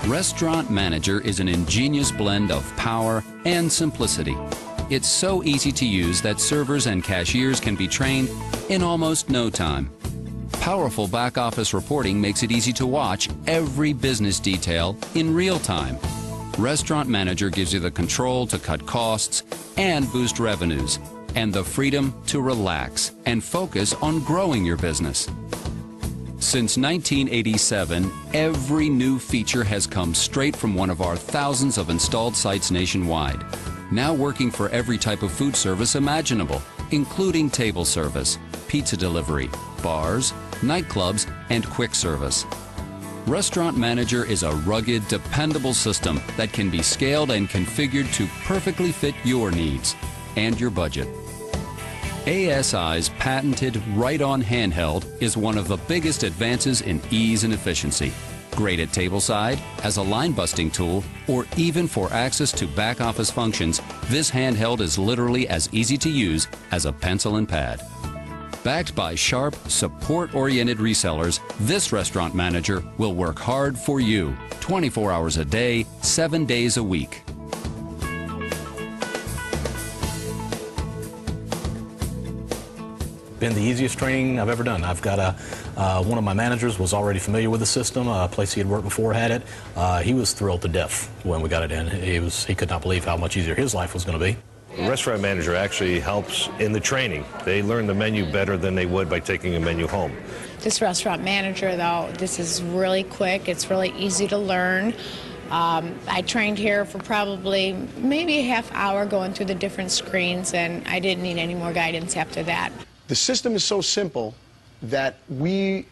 Restaurant Manager is an ingenious blend of power and simplicity. It's so easy to use that servers and cashiers can be trained in almost no time. Powerful back-office reporting makes it easy to watch every business detail in real time. Restaurant Manager gives you the control to cut costs and boost revenues, and the freedom to relax and focus on growing your business. Since 1987, every new feature has come straight from one of our thousands of installed sites nationwide, now working for every type of food service imaginable, including table service, pizza delivery, bars, nightclubs, and quick service. Restaurant Manager is a rugged, dependable system that can be scaled and configured to perfectly fit your needs and your budget. ASI's patented Right-On handheld is one of the biggest advances in ease and efficiency. Great at tableside, as a line-busting tool, or even for access to back-office functions, this handheld is literally as easy to use as a pencil and pad. Backed by sharp, support-oriented resellers, this Restaurant Manager will work hard for you, 24 hours a day, 7 days a week. Been the easiest training I've ever done. I've got one of my managers was already familiar with the system. A place he had worked before had it. He was thrilled to death when we got it in. He could not believe how much easier his life was going to be. The Restaurant Manager actually helps in the training. They learn the menu better than they would by taking a menu home. This Restaurant Manager, though, this is really quick. It's really easy to learn. I trained here for probably maybe a half hour going through the different screens, and I didn't need any more guidance after that. The system is so simple that we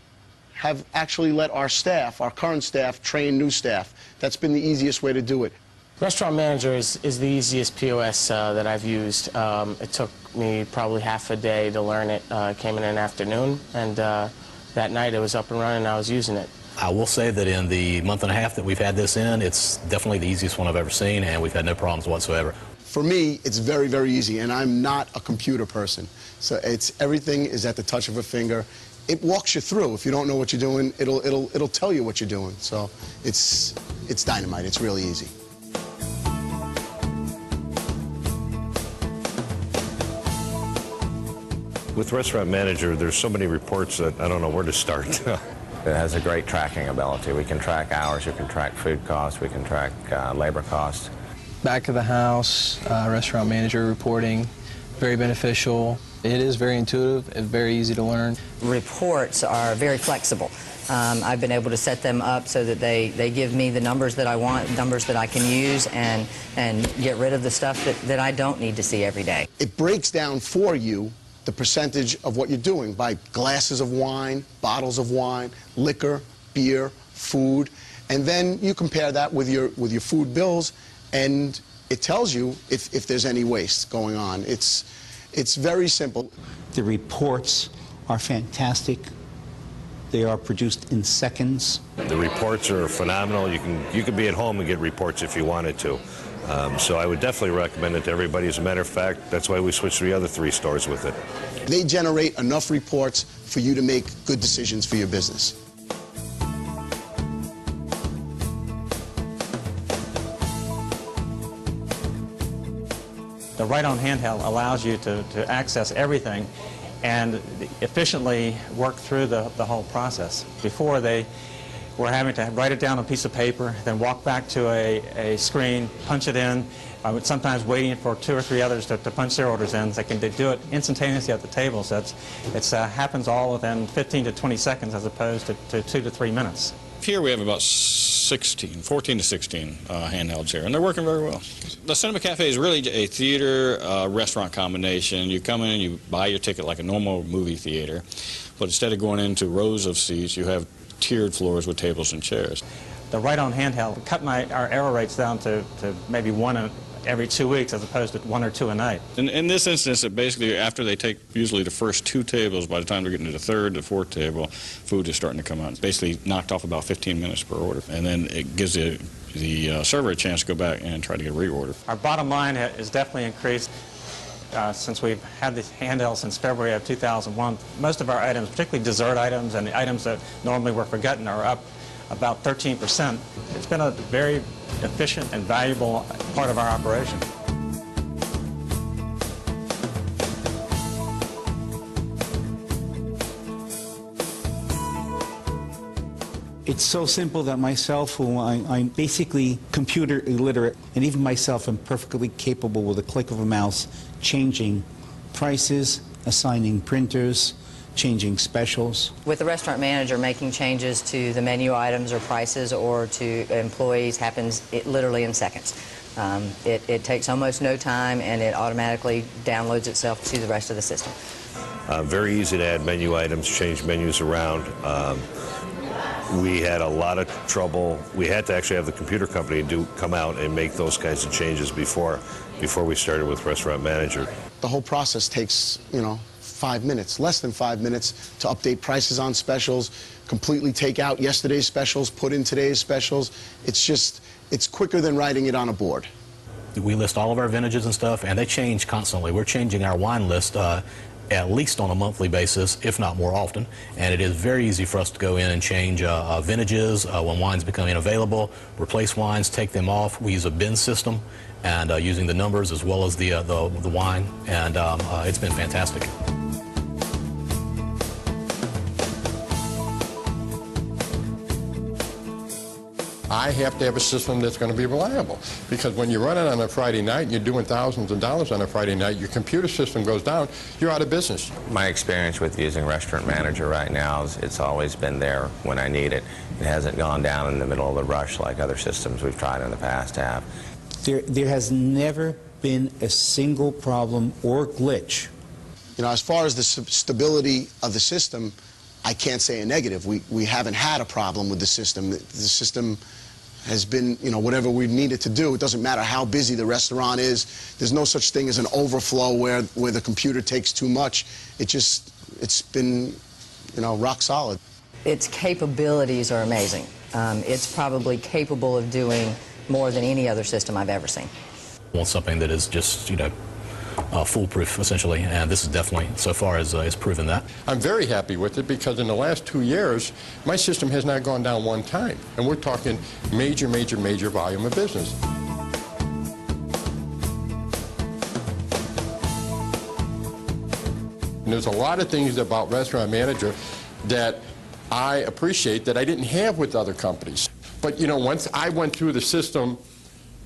have actually let our staff, our current staff, train new staff. That's been the easiest way to do it. Restaurant Manager is the easiest POS that I've used. It took me probably half a day to learn it. Came in an afternoon, and that night it was up and running and I was using it. I will say that in the month and a half that we've had this in, it's definitely the easiest one I've ever seen, and we've had no problems whatsoever. For me, it's very, very easy, and I'm not a computer person. So everything is at the touch of a finger. It walks you through. If you don't know what you're doing, it'll tell you what you're doing. So it's dynamite. It's really easy. With Restaurant Manager, there's so many reports that I don't know where to start. It has a great tracking ability. We can track hours, we can track food costs, we can track labor costs. Back of the house, Restaurant Manager reporting, very beneficial. It is very intuitive and very easy to learn. Reports are very flexible. I've been able to set them up so that they give me the numbers that I want, numbers that I can use, and get rid of the stuff that I don't need to see every day. It breaks down for you the percentage of what you're doing by glasses of wine, bottles of wine, liquor, beer, food, and then you compare that with your food bills, and it tells you if there's any waste going on. It's very simple. The reports are fantastic. They are produced in seconds. The reports are phenomenal. You can be at home and get reports if you wanted to. So I would definitely recommend it to everybody. As a matter of fact, that's why we switched to the other 3 stores with it. They generate enough reports for you to make good decisions for your business. The Right-On handheld allows you to access everything and efficiently work through the whole process. Before, they were having to write it down on a piece of paper, then walk back to a screen, punch it in, I would sometimes waiting for 2 or 3 others to punch their orders in. They do it instantaneously at the table, so it happens all within 15 to 20 seconds as opposed to 2 to 3 minutes. Here we have about 14 to 16 handhelds here, and they're working very well. The Cinema Cafe is really a theater-restaurant combination. You come in, you buy your ticket like a normal movie theater, but instead of going into rows of seats, you have tiered floors with tables and chairs. The right-on handheld cut our error rates down to maybe 1 every 2 weeks as opposed to 1 or 2 a night. In this instance, it basically, after they take usually the first 2 tables, by the time they're getting to the 3rd, the 4th table, food is starting to come out. It's basically knocked off about 15 minutes per order, and then it gives the server a chance to go back and try to get a reorder. Our bottom line has definitely increased since we've had this handheld since February of 2001. Most of our items, particularly dessert items and the items that normally were forgotten, are up about 13%. It's been a very efficient and valuable part of our operation. It's so simple that myself, who I'm basically computer illiterate, and even myself am perfectly capable with a click of a mouse changing prices, assigning printers, changing specials. With the restaurant manager, making changes to the menu items or prices or to employees happens literally in seconds. It takes almost no time, and it automatically downloads itself to the rest of the system. Very easy to add menu items, change menus around. We had a lot of trouble. We had to actually have the computer company come out and make those kinds of changes before we started with Restaurant Manager. The whole process takes, 5 minutes, less than 5 minutes, to update prices on specials, completely take out yesterday's specials, put in today's specials. It's quicker than writing it on a board. We list all of our vintages and stuff, and they change constantly. We're changing our wine list at least on a monthly basis, if not more often, and it is very easy for us to go in and change vintages when wines become unavailable, replace wines, take them off. We use a bin system, and using the numbers as well as the wine, and it's been fantastic. I have to have a system that's going to be reliable, because when you run it on a Friday night and you're doing thousands of dollars on a Friday night, your computer system goes down, you're out of business. My experience with using Restaurant Manager right now is it's always been there when I need it. It hasn't gone down in the middle of the rush like other systems we've tried in the past have. There has never been a single problem or glitch. As far as the stability of the system, I can't say a negative. We haven't had a problem with the system. The system has been, whatever we needed to do. It doesn't matter how busy the restaurant is. There's no such thing as an overflow where the computer takes too much. It's been, rock solid. Its capabilities are amazing. It's probably capable of doing more than any other system I've ever seen. Want something that is just, foolproof, essentially, and this is definitely, so far, has proven that. I'm very happy with it, because in the last 2 years, my system has not gone down one time, and we're talking major, major, major volume of business. And there's a lot of things about Restaurant Manager that I appreciate that I didn't have with other companies. But, once I went through the system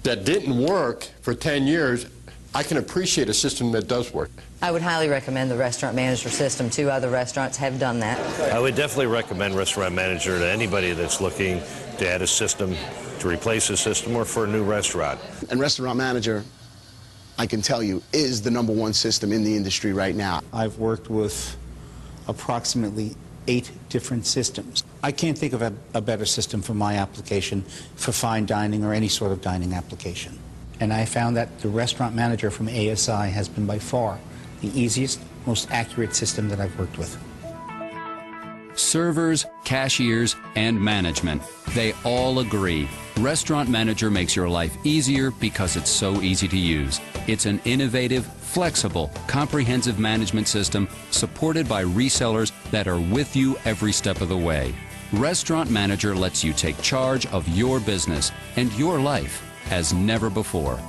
that didn't work for 10 years, I can appreciate a system that does work. I would highly recommend the Restaurant Manager system. 2 other restaurants have done that. I would definitely recommend Restaurant Manager to anybody that's looking to add a system, to replace a system, or for a new restaurant. And Restaurant Manager, I can tell you, is the #1 system in the industry right now. I've worked with approximately 8 different systems. I can't think of a better system for my application for fine dining or any sort of dining application. And I found that the Restaurant Manager from ASI has been by far the easiest, most accurate system that I've worked with. Servers, cashiers, and management, they all agree. Restaurant Manager makes your life easier because it's so easy to use. It's an innovative, flexible, comprehensive management system supported by resellers that are with you every step of the way. Restaurant Manager lets you take charge of your business and your life as never before.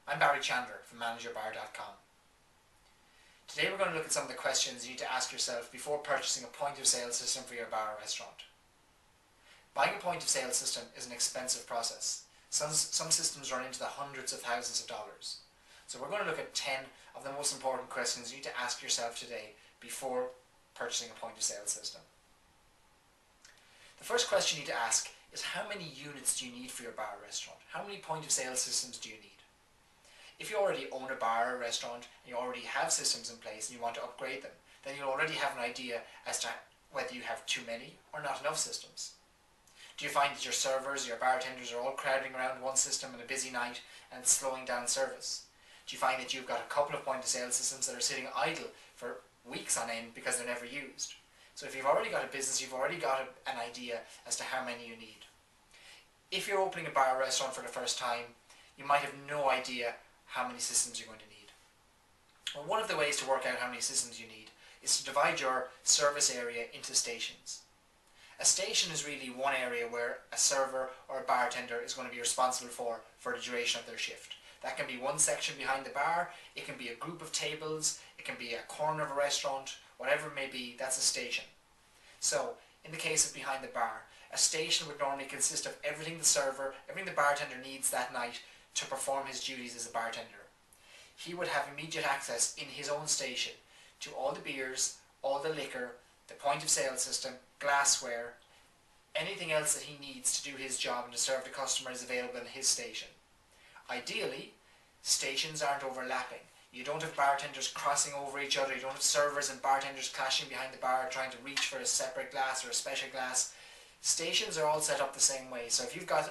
I'm Barry Chandler from ManagerBar.com. Today we're going to look at some of the questions you need to ask yourself before purchasing a point of sale system for your bar or restaurant. Buying a point of sale system is an expensive process. Some systems run into the hundreds of thousands of dollars. So we're going to look at 10 of the most important questions you need to ask yourself today before purchasing a point of sale system. The first question you need to ask is, how many units do you need for your bar or restaurant? How many point of sale systems do you need? If you already own a bar or restaurant and you already have systems in place and you want to upgrade them, then you'll already have an idea as to whether you have too many or not enough systems. Do you find that your servers, your bartenders are all crowding around one system on a busy night and it's slowing down service? Do you find that you've got a couple of point of sale systems that are sitting idle for weeks on end because they're never used? So if you've already got a business, you've already got an idea as to how many you need. If you're opening a bar or restaurant for the first time, you might have no idea how many systems you're going to need. Well, one of the ways to work out how many systems you need is to divide your service area into stations. A station is really one area where a server or a bartender is going to be responsible for the duration of their shift. That can be one section behind the bar, it can be a group of tables, it can be a corner of a restaurant, whatever it may be, that's a station. So, in the case of behind the bar, a station would normally consist of everything the server, everything the bartender needs that night to perform his duties as a bartender. He would have immediate access in his own station to all the beers, all the liquor, the point of sale system, glassware, anything else that he needs to do his job and to serve the customer is available in his station. Ideally, stations aren't overlapping. You don't have bartenders crossing over each other, you don't have servers and bartenders clashing behind the bar trying to reach for a separate glass or a special glass. Stations are all set up the same way. So if you've got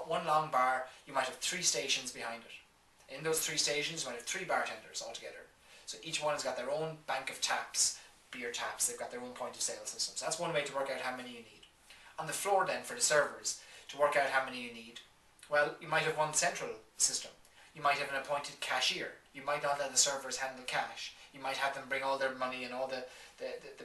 one long bar, you might have 3 stations behind it. In those 3 stations, you might have 3 bartenders altogether. So each one has got their own bank of taps, beer taps, they've got their own point of sale system. So that's one way to work out how many you need. On the floor then, for the servers, to work out how many you need, well, you might have one central system. You might have an appointed cashier. You might not let the servers handle cash. You might have them bring all their money and all the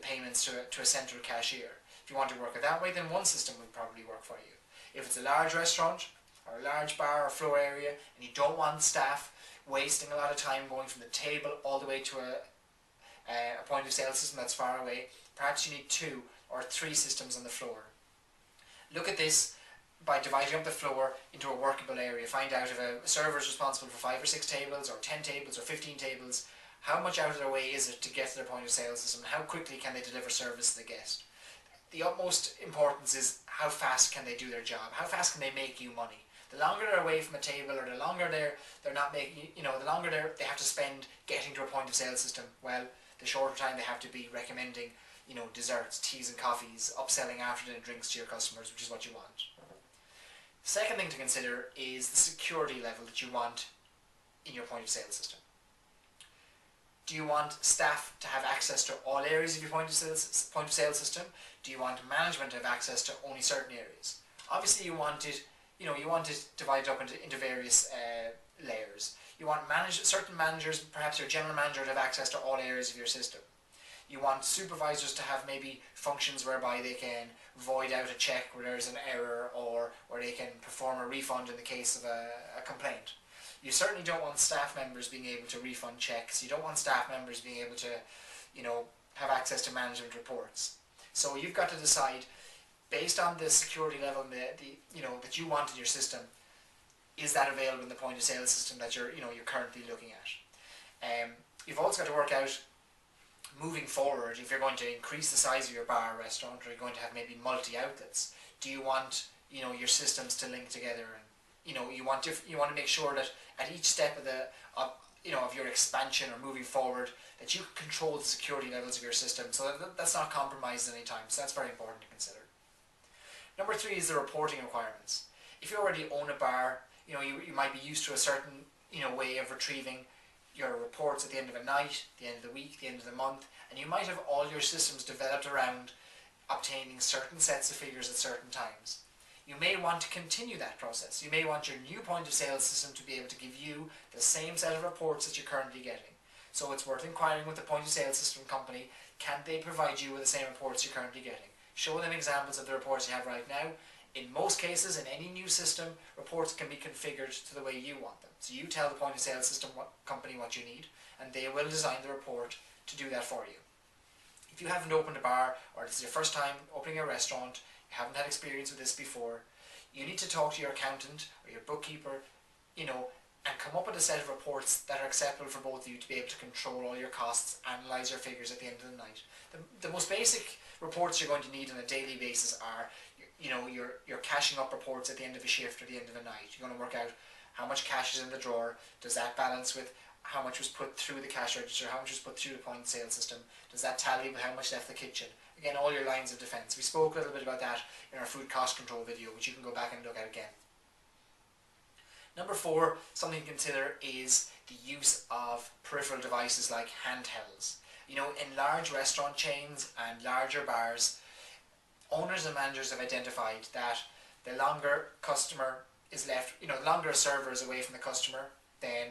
payments to a central cashier. If you want to work it that way, then one system would probably work for you. If it's a large restaurant or a large bar or floor area and you don't want staff wasting a lot of time going from the table all the way to a point of sale system that's far away, perhaps you need 2 or 3 systems on the floor. Look at this by dividing up the floor into a workable area. Find out if a server is responsible for 5 or 6 tables or 10 tables or 15 tables, how much out of their way is it to get to their point of sale system, and how quickly can they deliver service to the guest. The utmost importance is how fast can they do their job, how fast can they make you money. The longer they're away from a table, or the longer they're not making, the longer they have to spend getting to a point of sale system, well, the shorter time they have to be recommending, desserts, teas and coffees, upselling after dinner drinks to your customers, which is what you want. Second thing to consider is the security level that you want in your point of sale system. Do you want staff to have access to all areas of your point of sale system? Do you want management to have access to only certain areas? Obviously you want it divided up into various layers. You want certain managers, perhaps your general manager, to have access to all areas of your system. You want supervisors to have maybe functions whereby they can void out a check where there's an error, or where they can perform a refund in the case of a complaint. You certainly don't want staff members being able to refund checks. You don't want staff members being able to, have access to management reports. So you've got to decide, based on the security level that you want in your system, is that available in the point of sale system that you're currently looking at. You've also got to work out, moving forward, if you're going to increase the size of your bar or restaurant, or you're going to have maybe multi-outlets, do you want your systems to link together, and you want to make sure that at each step of your expansion or moving forward, that you control the security levels of your system so that that's not compromised at any time. So that's very important to consider. Number 3 is the reporting requirements. If you already own a bar, you might be used to a certain way of retrieving your reports at the end of a night, the end of the week, the end of the month, and you might have all your systems developed around obtaining certain sets of figures at certain times. You may want to continue that process. You may want your new point of sale system to be able to give you the same set of reports that you're currently getting. So it's worth inquiring with the point of sale system company, can they provide you with the same reports you're currently getting? Show them examples of the reports you have right now. In most cases, in any new system, reports can be configured to the way you want them. So you tell the point of sale system company what you need, and they will design the report to do that for you. If you haven't opened a bar, or this is your first time opening a restaurant, you haven't had experience with this before, you need to talk to your accountant or your bookkeeper, and come up with a set of reports that are acceptable for both of you to be able to control all your costs, analyse your figures at the end of the night. The most basic reports you're going to need on a daily basis are, your cashing up reports at the end of a shift or the end of a night. You're going to work out how much cash is in the drawer, does that balance with how much was put through the cash register, how much was put through the point of sale system, does that tally with how much left the kitchen? Again, all your lines of defence. We spoke a little bit about that in our food cost control video, which you can go back and look at again. Number 4, something to consider is the use of peripheral devices like handhelds. In large restaurant chains and larger bars, owners and managers have identified that the longer customer is left, the longer a server is away from the customer, then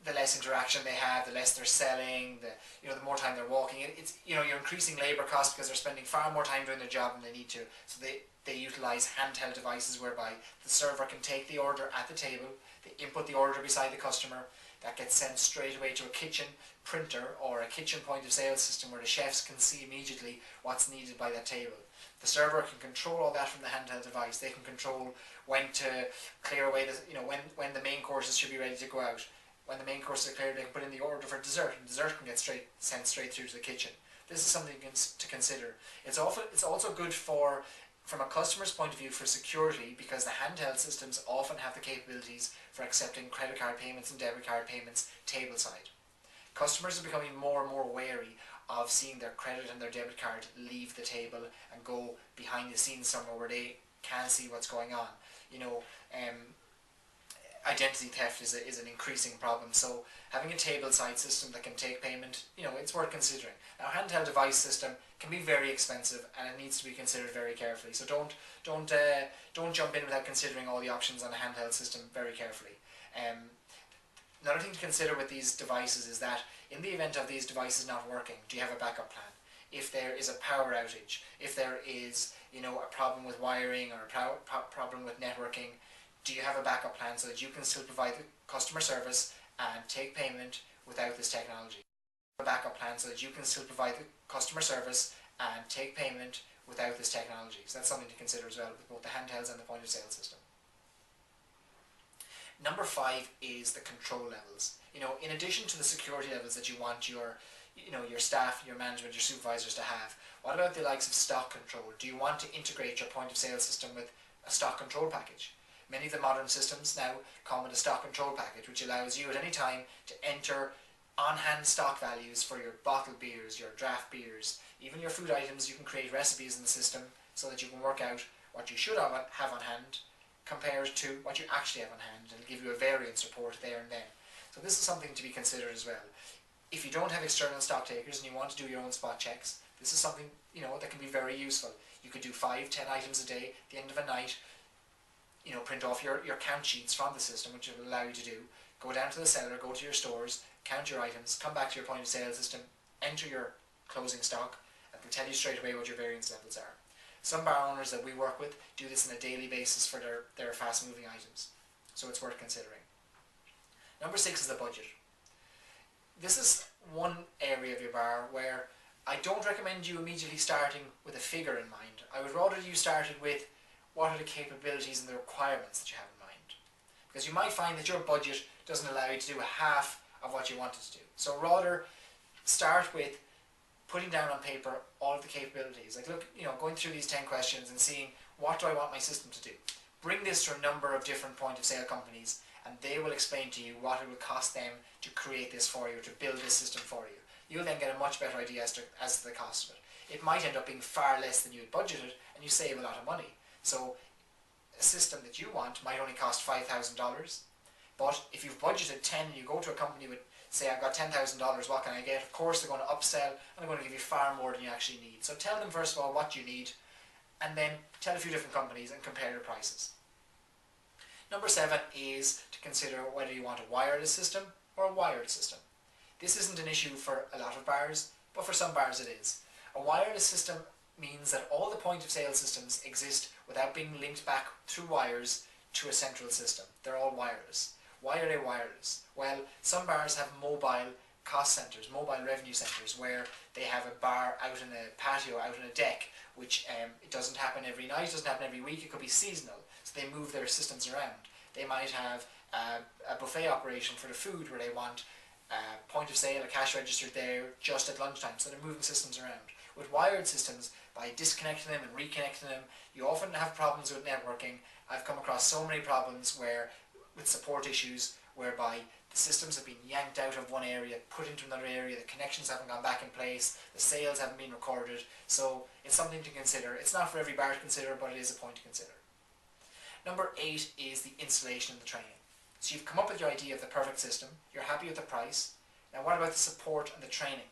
the less interaction they have, the less they're selling, the more time they're walking. You're increasing labour costs because they're spending far more time doing their job than they need to. So they utilise handheld devices whereby the server can take the order at the table, they input the order beside the customer, that gets sent straight away to a kitchen printer or a kitchen point of sale system where the chefs can see immediately what's needed by that table. The server can control all that from the handheld device. They can control when to clear away when the main courses should be ready to go out. When the main courses are cleared, they can put in the order for dessert, and dessert can get sent straight through to the kitchen. This is something to consider. It's also good from a customer's point of view for security, because the handheld systems often have the capabilities for accepting credit card payments and debit card payments tableside. Customers are becoming more and more wary of seeing their credit and their debit card leave the table and go behind the scenes somewhere where they can't see what's going on. Identity theft is an increasing problem, so having a tableside system that can take payment, it's worth considering. Now, handheld device system can be very expensive, and it needs to be considered very carefully. So don't jump in without considering all the options on a handheld system very carefully. Another thing to consider with these devices is that in the event of these devices not working, do you have a backup plan? If there is a power outage, if there is a problem with wiring or a problem with networking, do you have a backup plan so that you can still provide the customer service and take payment without this technology? A backup plan so that you can still provide the customer service and take payment without this technology. So that's something to consider as well with both the handhelds and the point of sale system. Number 5 is the control levels. In addition to the security levels that you want your staff, your management, your supervisors to have, what about the likes of stock control? Do you want to integrate your point of sale system with a stock control package? Many of the modern systems now come with a stock control package, which allows you at any time to enter on-hand stock values for your bottled beers, your draft beers, even your food items. You can create recipes in the system so that you can work out what you should have on hand compared to what you actually have on hand, and it'll give you a variance report there and then. So this is something to be considered as well. If you don't have external stock takers and you want to do your own spot checks, this is something that can be very useful. You could do 5-10 items a day at the end of a night. Print off your count sheets from the system, which will allow you to do. Go down to the cellar, go to your stores, count your items, come back to your point of sale system, enter your closing stock, and it'll tell you straight away what your variance levels are. Some bar owners that we work with do this on a daily basis for their fast moving items, so it's worth considering. Number 6 is the budget. This is one area of your bar where I don't recommend you immediately starting with a figure in mind. I would rather you started with what are the capabilities and the requirements that you have in mind. Because you might find that your budget doesn't allow you to do half of what you wanted to do. So rather start with putting down on paper all of the capabilities. Like going through these 10 questions and seeing what do I want my system to do. Bring this to a number of different point of sale companies and they will explain to you what it will cost them to create this for you, to build this system for you. You'll then get a much better idea as to the cost of it. It might end up being far less than you had budgeted and you save a lot of money. So a system that you want might only cost $5,000, but if you've budgeted 10 and you go to a company with, say, I've got $10,000, what can I get? Of course they're going to upsell and they're going to give you far more than you actually need. So tell them first of all what you need and then tell a few different companies and compare the prices. Number 7 is to consider whether you want a wireless system or a wired system. This isn't an issue for a lot of bars, but for some bars it is. A wireless system means that all the point of sale systems exist without being linked back through wires to a central system. They're all wireless. Why are they wireless? Well, some bars have mobile cost centres, mobile revenue centres, where they have a bar out in a patio, out on a deck, which it doesn't happen every night, it doesn't happen every week, it could be seasonal, so they move their systems around. They might have a buffet operation for the food where they want point of sale, a cash register there just at lunchtime, so they're moving systems around. With wired systems, by disconnecting them and reconnecting them, you often have problems with networking. I've come across so many problems with support issues whereby the systems have been yanked out of one area, put into another area, the connections haven't gone back in place, the sales haven't been recorded, so it's something to consider. It's not for every bar to consider, but it is a point to consider. Number 8 is the installation and the training. So you've come up with your idea of the perfect system, you're happy with the price. Now what about the support and the training?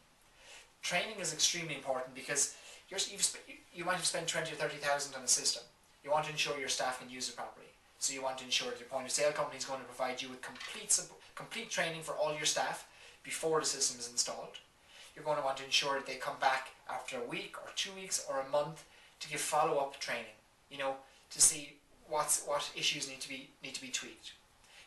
Training is extremely important because you might have spent 20 or 30,000 on a system. You want to ensure your staff can use it properly. So you want to ensure that your point of sale company is going to provide you with complete training for all your staff before the system is installed. You're going to want to ensure that they come back after a week or 2 weeks or a month to give follow-up training, to see what issues need to be tweaked.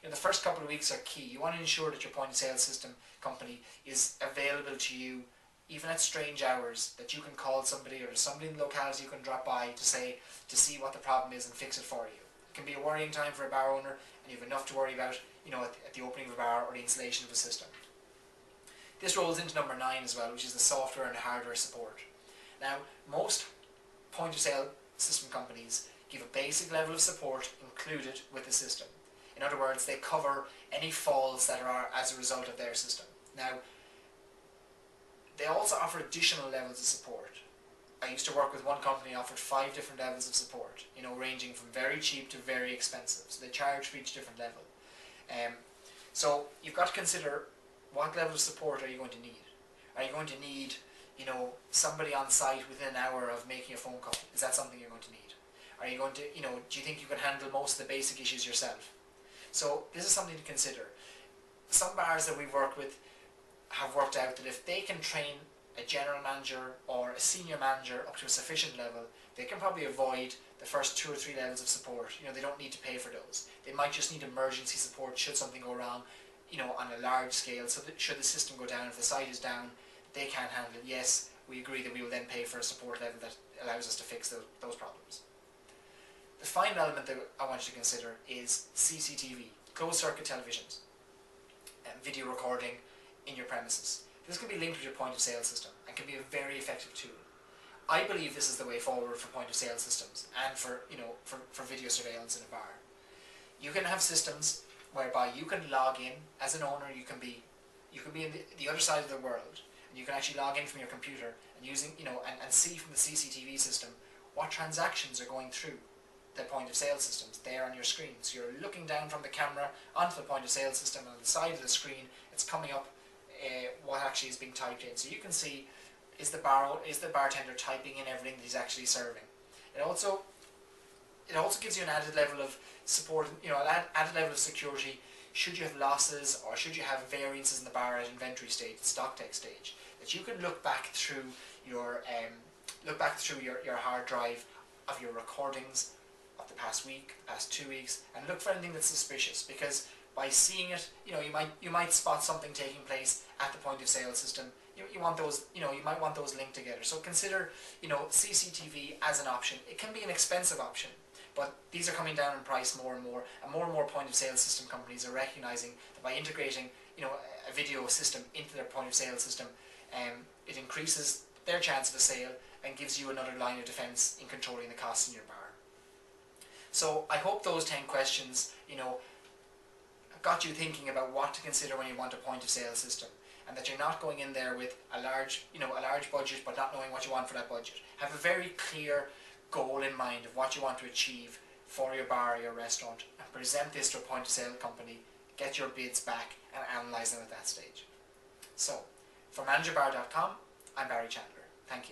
The first couple of weeks are key. You want to ensure that your point of sale system company is available to you even at strange hours, that you can call somebody or there's somebody in the locality you can drop by to see what the problem is and fix it for you. It can be a worrying time for a bar owner and you have enough to worry about at the opening of a bar or the installation of a system. This rolls into number 9 as well, which is the software and hardware support. Now, most point of sale system companies give a basic level of support included with the system. In other words, they cover any faults that are as a result of their system. Now, they also offer additional levels of support. I used to work with one company that offered 5 different levels of support, ranging from very cheap to very expensive. So they charge for each different level. So you've got to consider what level of support are you going to need. Are you going to need, somebody on site within an hour of making a phone call? Is that something you're going to need? Are you going to, do you think you can handle most of the basic issues yourself? So this is something to consider. Some bars that we've worked with have worked out that if they can train a general manager or a senior manager up to a sufficient level, they can probably avoid the first 2 or 3 levels of support. They don't need to pay for those. They might just need emergency support should something go wrong, on a large scale, so that should the system go down, if the site is down, they can't handle it. Yes, we agree that we will then pay for a support level that allows us to fix those problems. The final element that I want you to consider is CCTV, closed circuit televisions, and video recording in your premises. This can be linked with your point of sale system and can be a very effective tool. I believe this is the way forward for point of sale systems and for video surveillance in a bar. You can have systems whereby you can log in as an owner. You can be in the other side of the world, and you can actually log in from your computer and using and see from the CCTV system what transactions are going through the point of sale systems there on your screen. So you're looking down from the camera onto the point of sale system, and on the side of the screen it's coming up what actually is being typed in. So you can see, is the bartender typing in everything that he's actually serving. It also gives you an added level of support, an added level of security should you have losses or should you have variances in the bar at inventory stage, stock take stage, that you can look back through your hard drive of your recordings of the past week, the past 2 weeks, and look for anything that's suspicious, because by seeing it, you might spot something taking place at the point of sale system. You want those, you might want those linked together. So consider, CCTV as an option. It can be an expensive option, but these are coming down in price more and more point of sale system companies are recognizing that by integrating, a video system into their point of sale system, it increases their chance of a sale and gives you another line of defense in controlling the costs in your bar. So I hope those 10 questions, got you thinking about what to consider when you want a point of sale system, and that you're not going in there with a large budget but not knowing what you want for that budget. Have a very clear goal in mind of what you want to achieve for your bar or your restaurant, and present this to a point of sale company, get your bids back and analyse them at that stage. So, for managerbar.com, I'm Barry Chandler. Thank you.